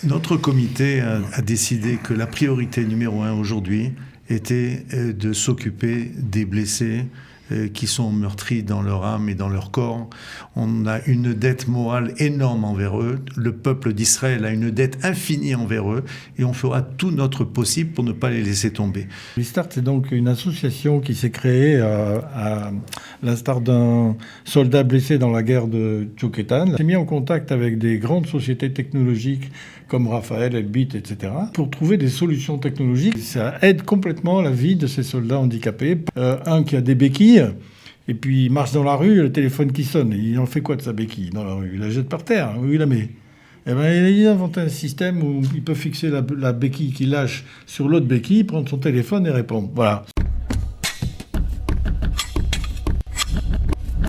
Notre comité a décidé que la priorité numéro 1 aujourd'hui était de s'occuper des blessés qui sont meurtris dans leur âme et dans leur corps. On a une dette morale énorme envers eux. Le peuple d'Israël a une dette infinie envers eux et on fera tout notre possible pour ne pas les laisser tomber. Restart, c'est donc une association qui s'est créée à l'instar d'un soldat blessé dans la guerre de Tchoukétan. Elle s'est mis en contact avec des grandes sociétés technologiques comme Raphaël, Elbit, etc., pour trouver des solutions technologiques. Ça aide complètement la vie de ces soldats handicapés. Un qui a des béquilles, et puis il marche dans la rue, le téléphone qui sonne. Il en fait quoi de sa béquille dans la rue? Il la jette par terre, où il la met? Eh ben, il a inventé un système où il peut fixer la béquille qu'il lâche sur l'autre béquille, prendre son téléphone et répondre. Voilà.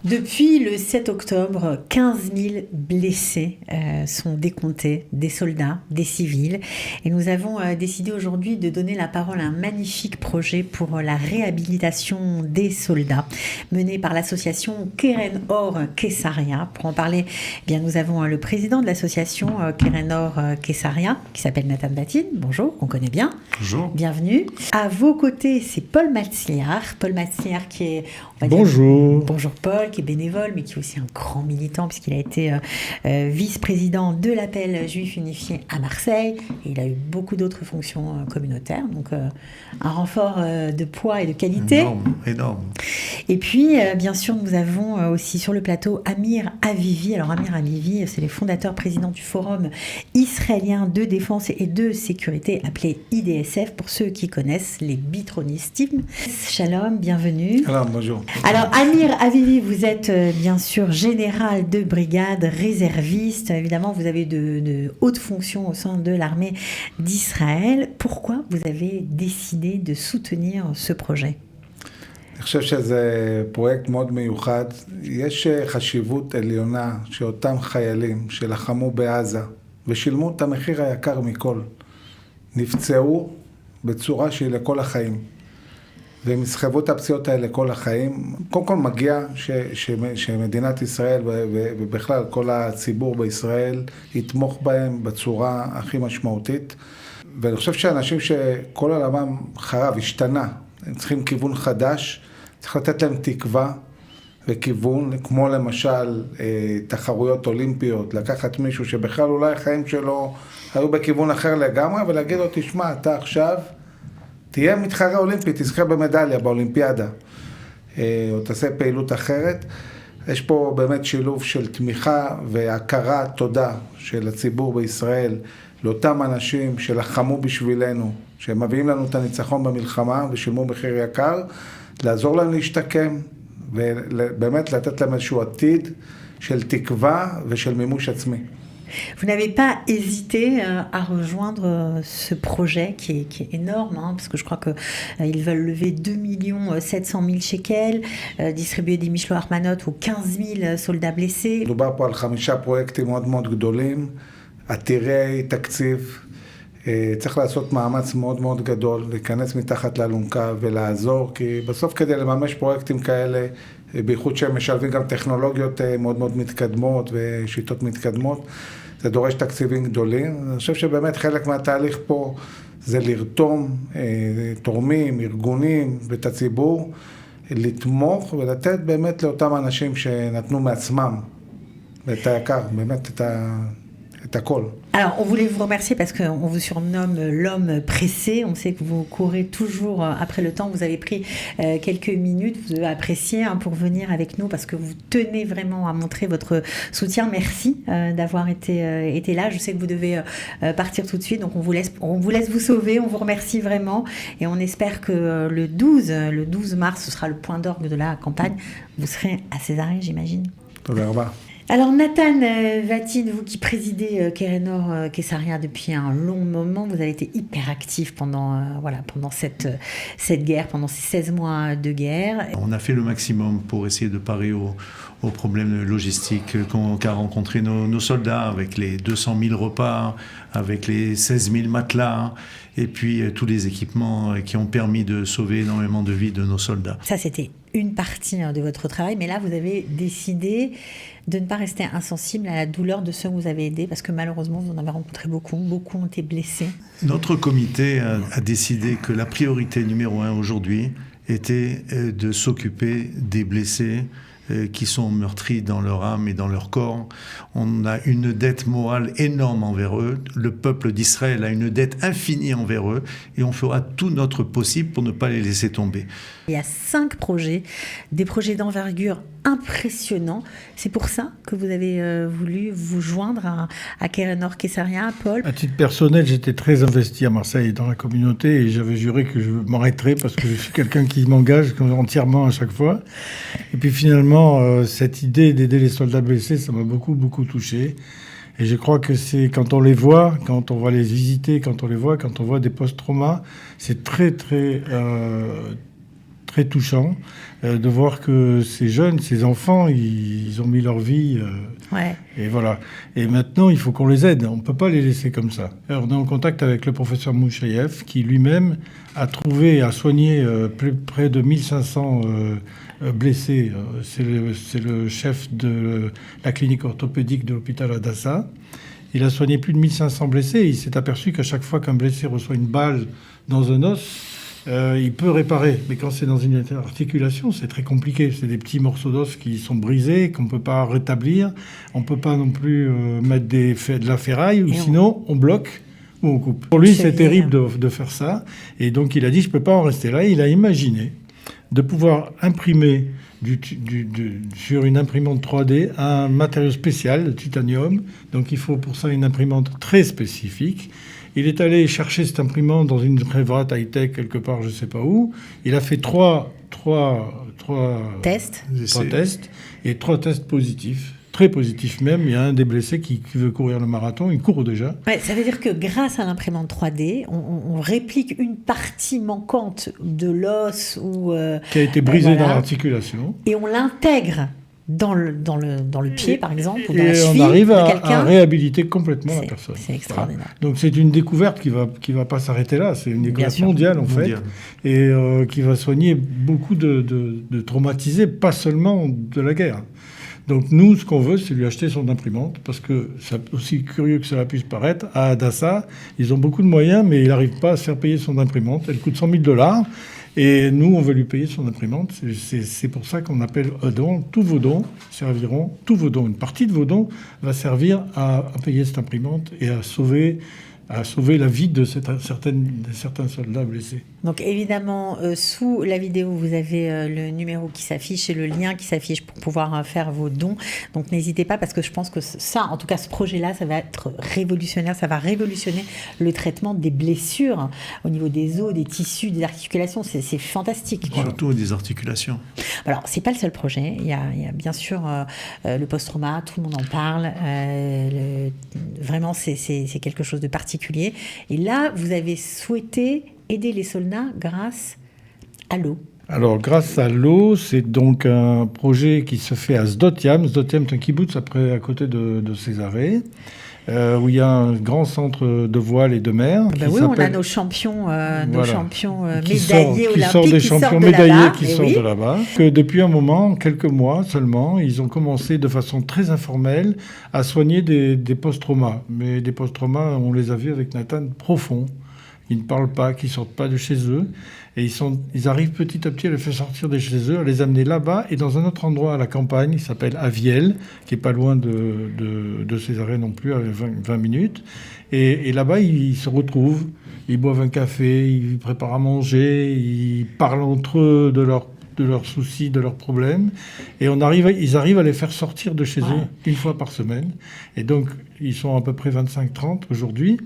Depuis le 7 octobre, 15 000 blessés sont décomptés, des soldats, des civils. Et nous avons décidé aujourd'hui de donner la parole à un magnifique projet pour la réhabilitation des soldats, mené par l'association Keren Or Kessaria. Pour en parler, eh bien, nous avons le président de l'association Keren Or Kessaria, qui s'appelle Nathan Batin. Bonjour, qu'on connaît bien. Bonjour. Bienvenue. À vos côtés, c'est Paul Matzliar. Paul Matzliar qui est... Bonjour. Bonjour Paul, qui est bénévole, mais qui est aussi un grand militant, puisqu'il a été vice-président de l'appel juif unifié à Marseille. Et il a eu beaucoup d'autres fonctions communautaires. Donc, un renfort de poids et de qualité. Énorme. Et puis, bien sûr, nous avons aussi sur le plateau Amir Avivi. Alors, Amir Avivi, c'est le fondateur président du Forum israélien de défense et de sécurité, appelé IDSF, pour ceux qui connaissent les bitronistes. Shalom, bienvenue. Alors, bonjour. Alors, Amir Avivi, vous êtes bien sûr général de brigade, réserviste. Évidemment, vous avez de hautes fonctions au sein de l'armée d'Israël. Pourquoi vous avez décidé de soutenir ce projet? אני חושב שזה פרויקט מאוד מיוחד. יש חשיבות עליונה שאותם חיילים שלחמו בעזה ושילמו את המחיר היקר מכל, נפצעו בצורה שהיא לכל החיים. והם יסחבו את הפציעות האלה כל החיים. קודם כל מגיע שמדינת ישראל ובכלל כל הציבור בישראל יתמוך בהם בצורה הכי משמעותית. ואני חושב שאנשים שכל עולמם חרב, השתנה, הם צריכים כיוון חדש, צריך לתת להם תקווה וכיוון, כמו למשל תחרויות אולימפיות, לקחת מישהו שבכלל אולי החיים שלו היו בכיוון אחר לגמרי, ולהגיד לו, תשמע, אתה עכשיו תהיה מתחרה אולימפי, תזכה במדליה באולימפיאדה, או תעשה פעילות אחרת. יש פה באמת שילוב של תמיכה והכרה, תודה של הציבור בישראל, לאותם אנשים שלחמו בשבילנו, שהם מביאים לנו את הניצחון במלחמה ושילמו מחיר יקר, לעזור להם להשתקם, ובאמת לתת lהם איזשהו עתיד של תקווה ושל מימוש עצמי. Vous n'avez pas hésité à rejoindre ce projet qui est énorme, hein, parce que je crois qu'ils veulent lever 2 700 000 shekels, distribuer des Mishloach Manot aux 15 000 soldats blessés. מדובר פה על 5 פרויקטים מאוד מאוד גדולים, עתירי תקציב. צריך לעשות מאמץ מאוד מאוד גדול, להיכנס מתחת לאלונקה ולעזור, כי בסוף כדי לממש פרויקטים כאלה, בייחוד שהם משלבים גם טכנולוגיות מאוד מאוד מתקדמות ושיטות מתקדמות, זה דורש תקציבים גדולים. אני חושב שבאמת חלק מהתהליך פה זה לרתום תורמים, ארגונים ואת הציבור, לתמוך ולתת באמת לאותם אנשים שנתנו מעצמם, ואת היקר, באמת את הכל. Alors, on voulait vous remercier parce qu'on vous surnomme l'homme pressé. On sait que vous courez toujours après le temps. Vous avez pris quelques minutes, vous avez apprécié pour venir avec nous parce que vous tenez vraiment à montrer votre soutien. Merci d'avoir été là. Je sais que vous devez partir tout de suite, donc on vous laisse vous sauver. On vous remercie vraiment et on espère que le 12 mars, ce sera le point d'orgue de la campagne. Vous serez à Césarée, j'imagine. תודה רבה. Alors Nathan Batin, vous qui présidez Keren Or Kessaria depuis un long moment, vous avez été hyper actif pendant cette guerre, pendant ces 16 mois de guerre. On a fait le maximum pour essayer de parer aux problèmes logistiques qu'a rencontré nos soldats, avec les 200 000 repas, avec les 16 000 matelas, et puis tous les équipements qui ont permis de sauver énormément de vies de nos soldats. Ça, c'était une partie de votre travail, mais là, vous avez décidé de ne pas rester insensible à la douleur de ceux que vous avez aidés, parce que malheureusement, vous en avez rencontré beaucoup ont été blessés. Notre comité a décidé que la priorité numéro 1 aujourd'hui était de s'occuper des blessés qui sont meurtris dans leur âme et dans leur corps. On a une dette morale énorme envers eux. Le peuple d'Israël a une dette infinie envers eux et on fera tout notre possible pour ne pas les laisser tomber. Il y a 5 projets, des projets d'envergure impressionnants. C'est pour ça que vous avez voulu vous joindre à Keren Or Kessaria, Paul? À titre personnel, j'étais très investi à Marseille dans la communauté et j'avais juré que je m'arrêterais parce que je suis quelqu'un qui m'engage entièrement à chaque fois. Et puis finalement, cette idée d'aider les soldats blessés, ça m'a beaucoup touché. Et je crois que c'est quand on les voit, quand on va les visiter, quand on voit des post-traumas, c'est très touchant de voir que ces jeunes, ces enfants, ils ont mis leur vie. Ouais. Et voilà. Et maintenant, il faut qu'on les aide. On ne peut pas les laisser comme ça. Alors, on est en contact avec le professeur Mouchaïev, qui lui-même a soigné près de 1500 blessés. C'est le chef de la clinique orthopédique de l'hôpital Hadassah. Il a soigné plus de 1500 blessés. Il s'est aperçu qu'à chaque fois qu'un blessé reçoit une balle dans un os, il peut réparer, mais quand c'est dans une articulation, c'est très compliqué. C'est des petits morceaux d'os qui sont brisés, qu'on ne peut pas rétablir. On ne peut pas non plus mettre de la ferraille, ou sinon on bloque ou on coupe. Pour lui, c'est terrible de faire ça. Et donc il a dit, je ne peux pas en rester là. Il a imaginé de pouvoir imprimer sur une imprimante 3D un matériau spécial, le titanium. Donc il faut pour ça une imprimante très spécifique. Il est allé chercher cette imprimante dans une Revrat high-tech quelque part, je ne sais pas où. Il a fait trois tests et 3 tests positifs, très positifs même. Il y a un des blessés qui veut courir le marathon, il court déjà. Ouais, ça veut dire que grâce à l'imprimante 3D, on réplique une partie manquante de l'os qui a été brisé dans l'articulation. Et on l'intègre dans le pied, par exemple, ou dans la et cheville on arrive de quelqu'un. à réhabiliter complètement la personne. C'est extraordinaire. Voilà. Donc c'est une découverte qui va pas s'arrêter là. C'est une découverte mondiale, en fait, et qui va soigner beaucoup de traumatisés, pas seulement de la guerre. Donc nous, ce qu'on veut, c'est lui acheter son imprimante, parce que, aussi curieux que cela puisse paraître, à Hadassah, ils ont beaucoup de moyens, mais il n'arrive pas à se faire payer son imprimante. Elle coûte $100 000. Et nous, on veut lui payer son imprimante. C'est pour ça qu'on appelle don. Tous vos dons serviront, une partie de vos dons va servir à payer cette imprimante et à sauver la vie de certains soldats blessés. Donc évidemment, sous la vidéo, vous avez le numéro qui s'affiche et le lien qui s'affiche pour pouvoir faire vos dons. Donc n'hésitez pas, parce que je pense que ça, en tout cas ce projet-là, ça va être révolutionnaire. Ça va révolutionner le traitement des blessures au niveau des os, des tissus, des articulations. C'est fantastique. Surtout des articulations. Alors, c'est pas le seul projet. Il y a bien sûr le post-trauma, tout le monde en parle. Vraiment, c'est quelque chose de particulier. Et là, vous avez souhaité aider les soldats grâce à l'eau. Alors, grâce à l'eau, c'est donc un projet qui se fait à Sdot-Yam. Sdot-Yam, c'est un kibbutz à côté de Césarée, où il y a un grand centre de voile et de mer. Oui, on a nos champions médaillés olympiques qui sortent de là-bas. Que depuis un moment, quelques mois seulement, ils ont commencé de façon très informelle à soigner des post-traumas. Mais des post-traumas, on les a vus avec Nathan, profonds. Ils ne parlent pas, qui ne sortent pas de chez eux. Et ils arrivent petit à petit à les faire sortir de chez eux, à les amener là-bas et dans un autre endroit à la campagne, il s'appelle Aviel, qui n'est pas loin de Césarée non plus, à 20 minutes. Et là-bas, ils se retrouvent, ils boivent un café, ils préparent à manger, ils parlent entre eux de leurs soucis, de leurs problèmes. Et ils arrivent à les faire sortir de chez eux une fois par semaine. Et donc, ils sont à peu près 25-30 aujourd'hui.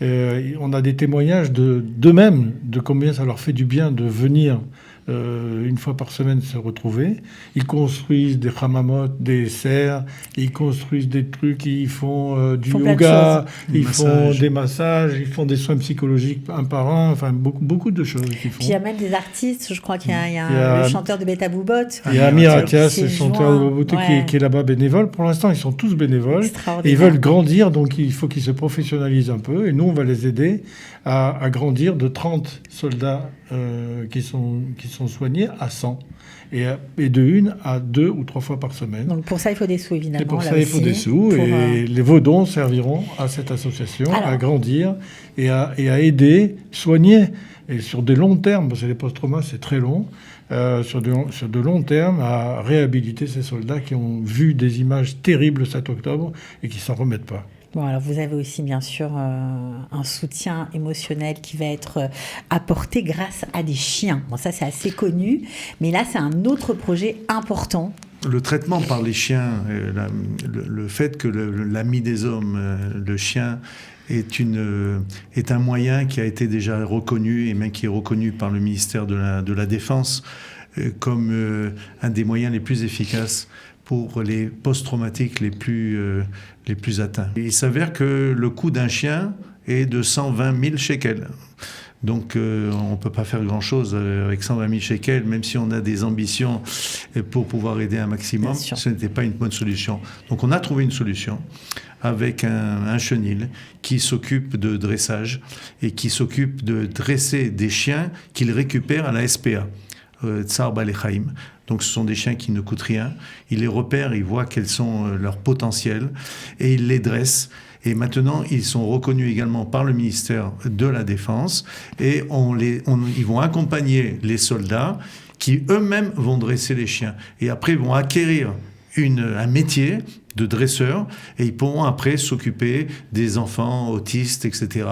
On a des témoignages d'eux-mêmes, de combien ça leur fait du bien de venir une fois par semaine se retrouver. Ils construisent des hammamot, des serres, ils construisent des trucs, ils font du yoga, ils font des massages, ils font des soins psychologiques un par un, enfin beaucoup de choses qu'ils font. Puis il y a même des artistes, je crois qu'il y a le chanteur de Beta Boubot. Il y a Amir Atias, le chanteur de Boubot, qui est là-bas bénévole. Pour l'instant, ils sont tous bénévoles. Et ils veulent grandir, donc il faut qu'ils se professionnalisent un peu. Et nous, on va les aider à grandir de 30 soldats qui sont soignés à 100. Et de 1 à 2 ou 3 fois par semaine. Donc pour ça, il faut des sous, évidemment. Et pour ça, il faut des sous. Et vos dons serviront à cette association à grandir et à aider, soigner. Et sur des longs termes, parce que les post-traumas, c'est très long, sur de longs termes, à réhabiliter ces soldats qui ont vu des images terribles le 7 octobre et qui ne s'en remettent pas. Bon, alors vous avez aussi bien sûr un soutien émotionnel qui va être apporté grâce à des chiens. Bon, ça c'est assez connu, mais là c'est un autre projet important. Le traitement par les chiens, le fait que l'ami des hommes, le chien, est un moyen qui a été déjà reconnu et même qui est reconnu par le ministère de la Défense comme un des moyens les plus efficaces pour les post-traumatiques les plus atteints. Et il s'avère que le coût d'un chien est de 120 000 shekels. Donc on ne peut pas faire grand-chose avec 120 000 shekels, même si on a des ambitions pour pouvoir aider un maximum. Ce n'était pas une bonne solution. Donc on a trouvé une solution avec un chenil qui s'occupe de dressage et qui s'occupe de dresser des chiens qu'il récupère à la SPA, Tsar Balechaim. Donc ce sont des chiens qui ne coûtent rien. Il les repère, il voit quels sont leurs potentiels et il les dresse. Et maintenant, ils sont reconnus également par le ministère de la Défense et ils vont accompagner les soldats qui eux-mêmes vont dresser les chiens. Et après, ils vont acquérir un métier de dresseur et ils pourront après s'occuper des enfants autistes, etc.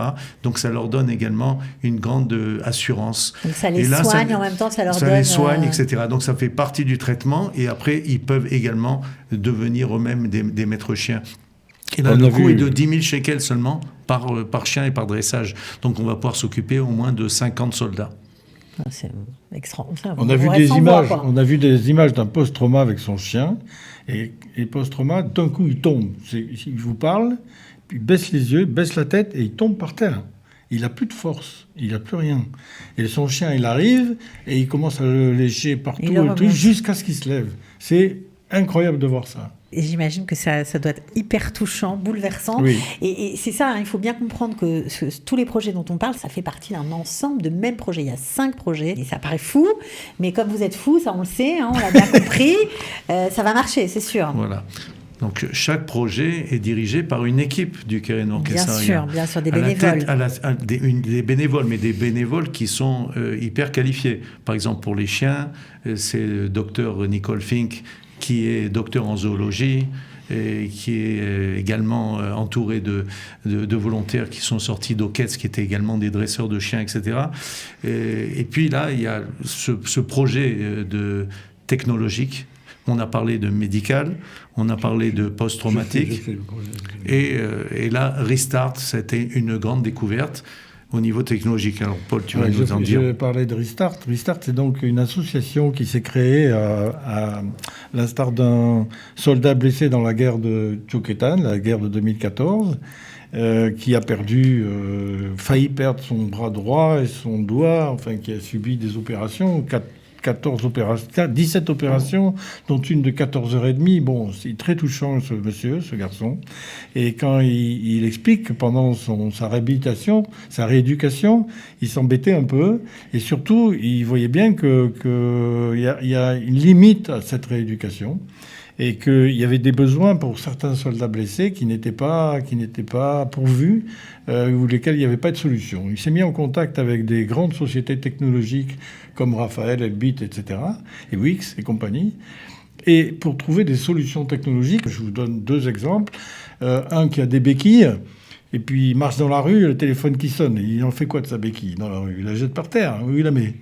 Donc ça leur donne également une grande assurance. Donc ça les soigne, en même temps ça leur donne... Ça les soigne, etc. Donc ça fait partie du traitement et après ils peuvent également devenir eux-mêmes des maîtres chiens. Et là, le coût est de 10 000 shekels seulement par chien et par dressage. Donc on va pouvoir s'occuper au moins de 50 soldats. C'est extraordinaire. On a vu des images d'un post-trauma avec son chien. Et post-trauma, d'un coup, il tombe. Il vous parle, puis il baisse les yeux, baisse la tête et il tombe par terre. Il n'a plus de force, il n'a plus rien. Et son chien, il arrive et il commence à le lécher partout jusqu'à ce qu'il se lève. C'est incroyable de voir ça. Et j'imagine que ça doit être hyper touchant, bouleversant. Oui. Et c'est ça, il faut bien comprendre que tous les projets dont on parle, ça fait partie d'un ensemble de mêmes projets. Il y a 5 projets, et ça paraît fou, mais comme vous êtes fou, ça on le sait, on l'a bien compris, ça va marcher, c'est sûr. Voilà. Donc chaque projet est dirigé par une équipe du Keren Orchestra. Bien sûr, des bénévoles. Des bénévoles, mais des bénévoles qui sont hyper qualifiés. Par exemple, pour les chiens, c'est le docteur Nicole Fink, qui est docteur en zoologie et qui est également entouré de volontaires qui sont sortis d'Oketz, qui étaient également des dresseurs de chiens, etc. Et puis là, il y a ce projet technologique. On a parlé de médical, on a parlé de post-traumatique. Et là, Restart, c'était une grande découverte au niveau technologique. Alors, Paul, tu vas nous en dire. Je parlais de Restart. Restart, c'est donc une association qui s'est créée à l'instar d'un soldat blessé dans la guerre de Tchoukétan, la guerre de 2014, qui a failli perdre son bras droit et son doigt, enfin, qui a subi des opérations, 17 opérations, dont une de 14h30. Bon, c'est très touchant, ce garçon. Et quand il explique que pendant sa réhabilitation, sa rééducation, il s'embêtait un peu. Et surtout, il voyait bien qu'il y a une limite à cette rééducation. Et qu'il y avait des besoins pour certains soldats blessés qui n'étaient pas pourvus, ou lesquels il n'y avait pas de solution. Il s'est mis en contact avec des grandes sociétés technologiques comme Raphaël, Elbit, etc., et Wix et compagnie, et pour trouver des solutions technologiques. Je vous donne 2 exemples. Un qui a des béquilles, et puis il marche dans la rue, le téléphone qui sonne. Il en fait quoi de sa béquille dans la rue? Il la jette par terre, où il la met?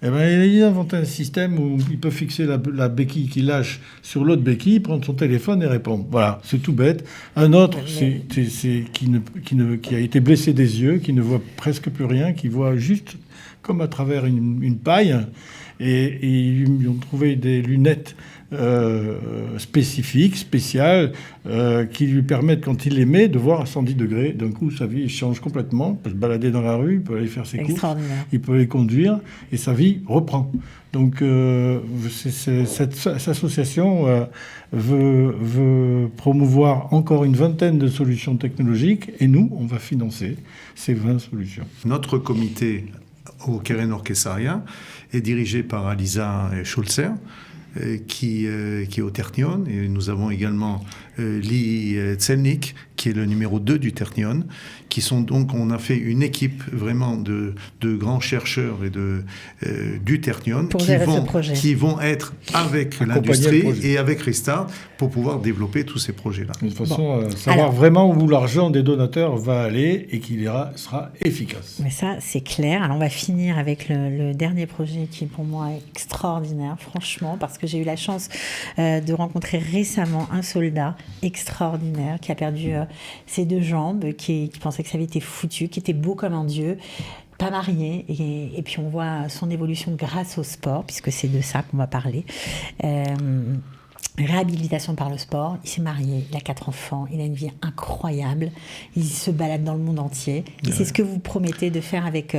Eh ben, il a inventé un système où il peut fixer la béquille qu'il lâche sur l'autre béquille, prendre son téléphone et répondre. Voilà, c'est tout bête. Un autre, qui a été blessé des yeux, qui ne voit presque plus rien, qui voit juste comme à travers une paille. Et ils ont trouvé des lunettes spéciales, qui lui permettent, quand il les met, de voir à 110 degrés. D'un coup, sa vie change complètement. Il peut se balader dans la rue, il peut aller faire ses courses, il peut les conduire, et sa vie reprend. Donc, cette association veut promouvoir encore une vingtaine de solutions technologiques, et nous, on va financer ces 20 solutions. Notre comité au Keren Or Kesaria est dirigé par Aliza Scholzer, qui est au Ternion, et nous avons également Lee Tselnik, qui est le numéro 2 du Ternion, qui sont donc, on a fait une équipe vraiment de grands chercheurs et du Ternion qui vont être avec l'industrie et avec Restart pour pouvoir développer tous ces projets-là. De toute façon, savoir vraiment où l'argent des donateurs va aller et qu'il sera efficace. Mais ça, c'est clair. Alors, on va finir avec le dernier projet qui, pour moi, est extraordinaire, franchement, parce que j'ai eu la chance de rencontrer récemment un soldat extraordinaire qui a perdu ses 2 jambes, qui pensait que sa vie était foutue, qui était beau comme un dieu, pas marié, et puis on voit son évolution grâce au sport, puisque c'est de ça qu'on va parler. Réhabilitation par le sport, il s'est marié, il a 4 enfants, il a une vie incroyable, il se balade dans le monde entier. Et c'est ce que vous promettez de faire avec,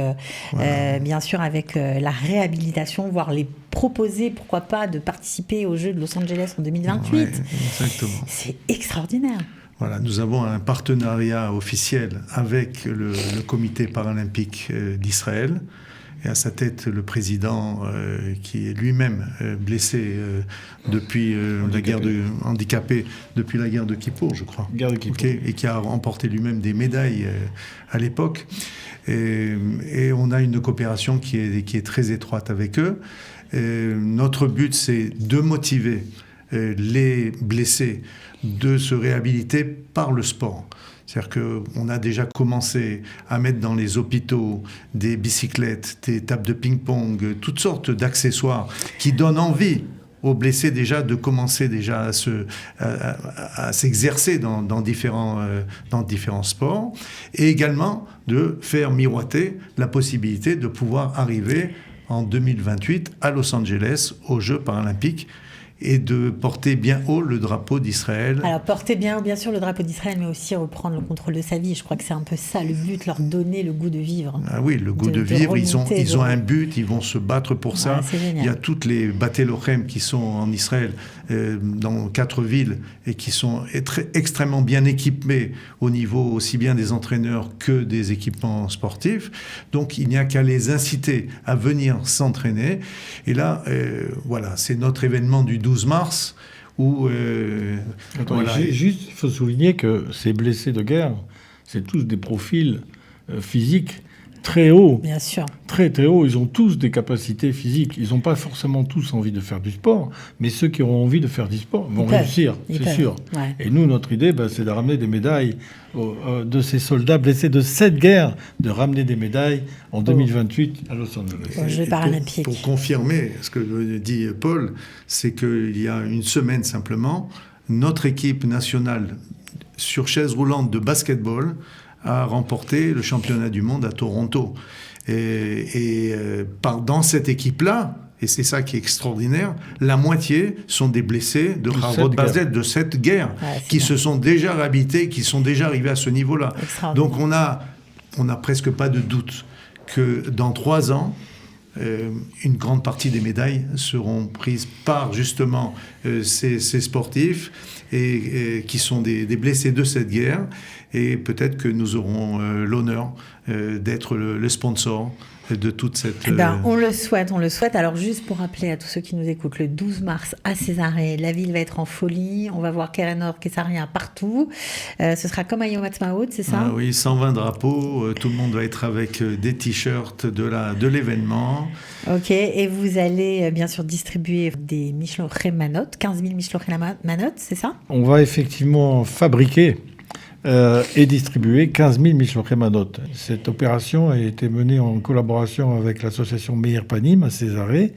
bien sûr, avec la réhabilitation, voire les proposer, pourquoi pas, de participer aux Jeux de Los Angeles en 2028. Ouais, exactement. C'est extraordinaire. Voilà, nous avons un partenariat officiel avec le comité paralympique d'Israël, et à sa tête le président qui est lui-même blessé depuis handicapé depuis la guerre de Kippour, je crois. Guerre de Kippour. Okay, et qui a remporté lui-même des médailles à l'époque. Et on a une coopération qui est très étroite avec eux. Notre but, c'est de motiver les blessés de se réhabiliter par le sport. C'est-à-dire qu'on a déjà commencé à mettre dans les hôpitaux des bicyclettes, des tables de ping-pong, toutes sortes d'accessoires qui donnent envie aux blessés déjà de commencer déjà à s'exercer dans différents sports, et également de faire miroiter la possibilité de pouvoir arriver en 2028 à Los Angeles aux Jeux paralympiques et de porter bien haut le drapeau d'Israël. Alors, porter bien haut, bien sûr, le drapeau d'Israël, mais aussi reprendre le contrôle de sa vie. Je crois que c'est un peu ça le but, leur donner le goût de vivre. Ah oui, le goût de vivre. Ils ont un but, ils vont se battre pour ça. Il y a toutes les Baté Lochem qui sont en Israël, dans 4 villes, et qui sont extrêmement bien équipées au niveau aussi bien des entraîneurs que des équipements sportifs. Donc, il n'y a qu'à les inciter à venir s'entraîner. Et là, voilà, c'est notre événement du 12 mars où... Juste, il faut souligner que ces blessés de guerre, c'est tous des profils physiques très hauts. Bien sûr. Très, très hauts. Ils ont tous des capacités physiques. Ils n'ont pas forcément tous envie de faire du sport, mais ceux qui auront envie de faire du sport vont réussir, c'est sûr. Ouais. Et nous, notre idée, c'est de ramener des médailles de ces soldats blessés de cette guerre, de ramener des médailles en 2028 à Los Angeles. Jeux paralympiques. Pour confirmer ce que dit Paul, c'est qu'il y a une semaine simplement, notre équipe nationale sur chaise roulante de basketball a remporté le championnat du monde à Toronto. Dans cette équipe-là, et c'est ça qui est extraordinaire, la moitié sont des blessés de Harvard Basel, de cette guerre, qui se sont déjà réhabilités, qui sont déjà arrivés à ce niveau-là. Donc on a presque pas de doute que dans 3 ans, une grande partie des médailles seront prises par justement ces sportifs et qui sont des blessés de cette guerre, et peut-être que nous aurons l'honneur d'être le sponsor de toute cette... on le souhaite. Alors juste pour rappeler à tous ceux qui nous écoutent, le 12 mars à Césarée, la ville va être en folie, on va voir Keren Or Kesaria partout, ce sera comme à Yom Ha'atzmaut, c'est ça? Ah oui, 120 drapeaux, tout le monde va être avec des t-shirts de l'événement. Ok, et vous allez bien sûr distribuer des Mishlochei Manot, 15 000 Mishlochei Manot, c'est ça? On va effectivement fabriquer et distribué 15 000 Mishlochei Manot. Cette opération a été menée en collaboration avec l'association Meir Panim à Césarée,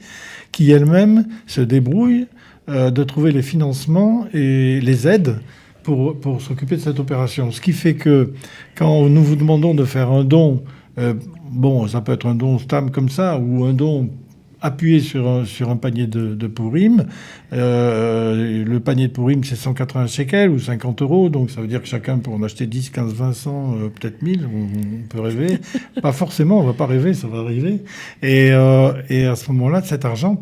qui elle-même se débrouille de trouver les financements et les aides pour s'occuper de cette opération. Ce qui fait que quand nous vous demandons de faire un don, ça peut être un don stam comme ça, ou un don appuyé sur un panier de Purim. Le panier de Purim, c'est 180 shekels ou 50 €. Donc, ça veut dire que chacun peut en acheter 10, 15, 20, 100, peut-être 1000. On peut rêver. Pas forcément, on va pas rêver, ça va arriver. Et à ce moment-là,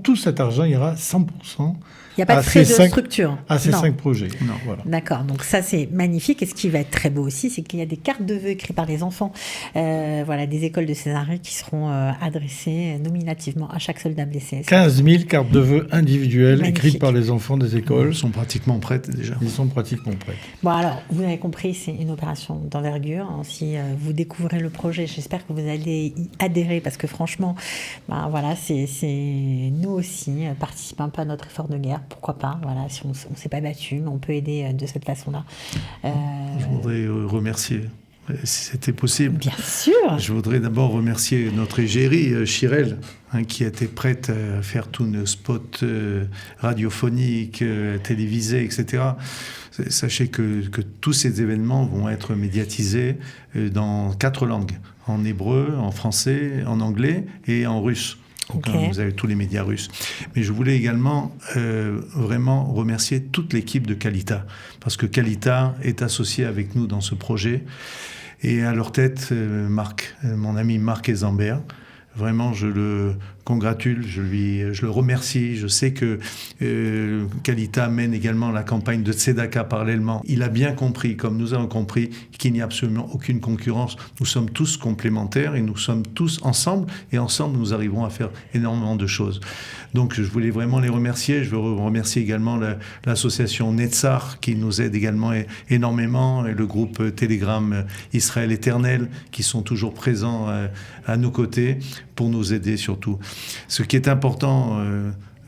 tout cet argent ira 100%. Il n'y a pas de frais de structure. À ces 5 projets. Non. Voilà. D'accord, donc ça c'est magnifique. Et ce qui va être très beau aussi, c'est qu'il y a des cartes de vœux écrites par les enfants des écoles de Césarée qui seront adressées nominativement à chaque soldat blessé. 15 000 cartes de vœux individuelles Magnifique. écrites par les enfants des écoles. Ils sont pratiquement prêtes déjà. Ils sont pratiquement prêts. Bon alors, vous avez compris, c'est une opération d'envergure. Si vous découvrez le projet, j'espère que vous allez y adhérer parce que franchement, c'est nous aussi, participons un peu à notre effort de guerre. Pourquoi pas, si on ne s'est pas battu, mais on peut aider de cette façon-là. Je voudrais remercier, si c'était possible. Bien sûr. Je voudrais d'abord remercier notre égérie, Chirel, qui était prête à faire tous nos spots radiophoniques, télévisés, etc. Sachez que tous ces événements vont être médiatisés dans 4 langues, en hébreu, en français, en anglais et en russe. Donc, vous avez tous les médias russes. Mais je voulais également vraiment remercier toute l'équipe de Kalita, parce que Kalita est associée avec nous dans ce projet. Et à leur tête, mon ami Marc Ezambert. Vraiment, je le congratule, je le remercie. Je sais que Kalita mène également la campagne de Tzedaka parallèlement. Il a bien compris, comme nous avons compris, qu'il n'y a absolument aucune concurrence. Nous sommes tous complémentaires et nous sommes tous ensemble. Et ensemble, nous arriverons à faire énormément de choses. Donc, je voulais vraiment les remercier. Je veux remercier également l'association Netzar, qui nous aide également énormément, et le groupe Telegram Israël Éternel, qui sont toujours présents à nos côtés pour nous aider surtout. Ce qui est important,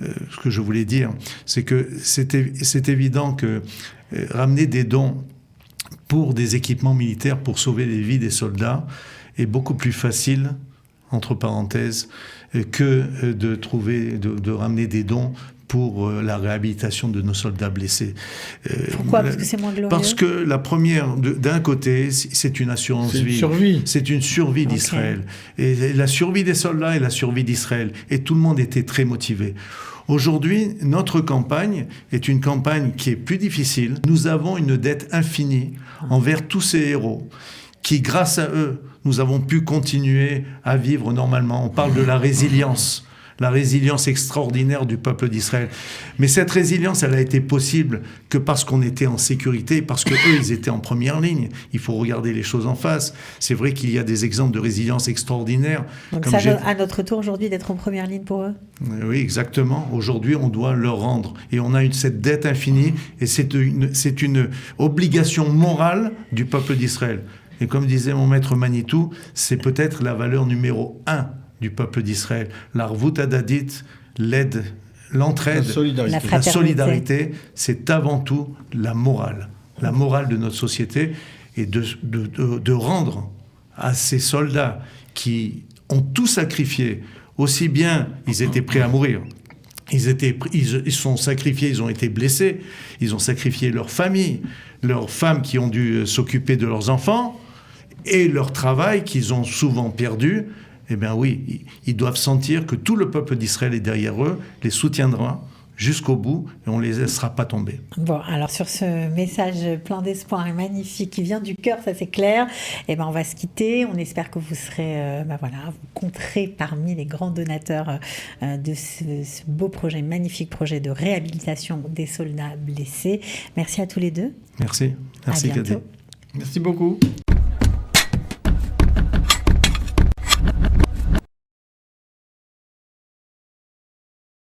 ce que je voulais dire, c'est que c'est évident que ramener des dons pour des équipements militaires pour sauver les vies des soldats est beaucoup plus facile, entre parenthèses, que de ramener des dons pour la réhabilitation de nos soldats blessés. Pourquoi ? Parce que c'est moins glorieux ? Parce que la première, d'un côté, c'est une assurance vie. C'est une survie d'Israël. Et la survie des soldats et la survie d'Israël. Et tout le monde était très motivé. Aujourd'hui, notre campagne est une campagne qui est plus difficile. Nous avons une dette infinie envers tous ces héros qui, grâce à eux, nous avons pu continuer à vivre normalement. On parle de la résilience extraordinaire du peuple d'Israël. Mais cette résilience, elle a été possible que parce qu'on était en sécurité, parce que eux, ils étaient en première ligne. Il faut regarder les choses en face. C'est vrai qu'il y a des exemples de résilience extraordinaire. Donc ça à notre tour aujourd'hui d'être en première ligne pour eux ? Oui, exactement. Aujourd'hui, on doit leur rendre. Et on a cette dette infinie, et c'est une obligation morale du peuple d'Israël. Et comme disait mon maître Manitou, c'est peut-être la valeur numéro 1 du peuple d'Israël. L'arvout hadadit, l'aide, l'entraide, la solidarité, c'est avant tout la morale de notre société, et de rendre à ces soldats qui ont tout sacrifié, aussi bien ils étaient prêts à mourir, ils sont sacrifiés, ils ont été blessés, ils ont sacrifié leur famille, leurs femmes qui ont dû s'occuper de leurs enfants, et leur travail qu'ils ont souvent perdu. Eh bien oui, ils doivent sentir que tout le peuple d'Israël est derrière eux, les soutiendra jusqu'au bout, et on ne les laissera pas tomber. Bon, alors sur ce message plein d'espoir et magnifique qui vient du cœur, ça c'est clair, on va se quitter. On espère que vous serez, vous compterez parmi les grands donateurs de ce beau projet, magnifique projet de réhabilitation des soldats blessés. Merci à tous les deux. Merci. À bientôt. Merci beaucoup.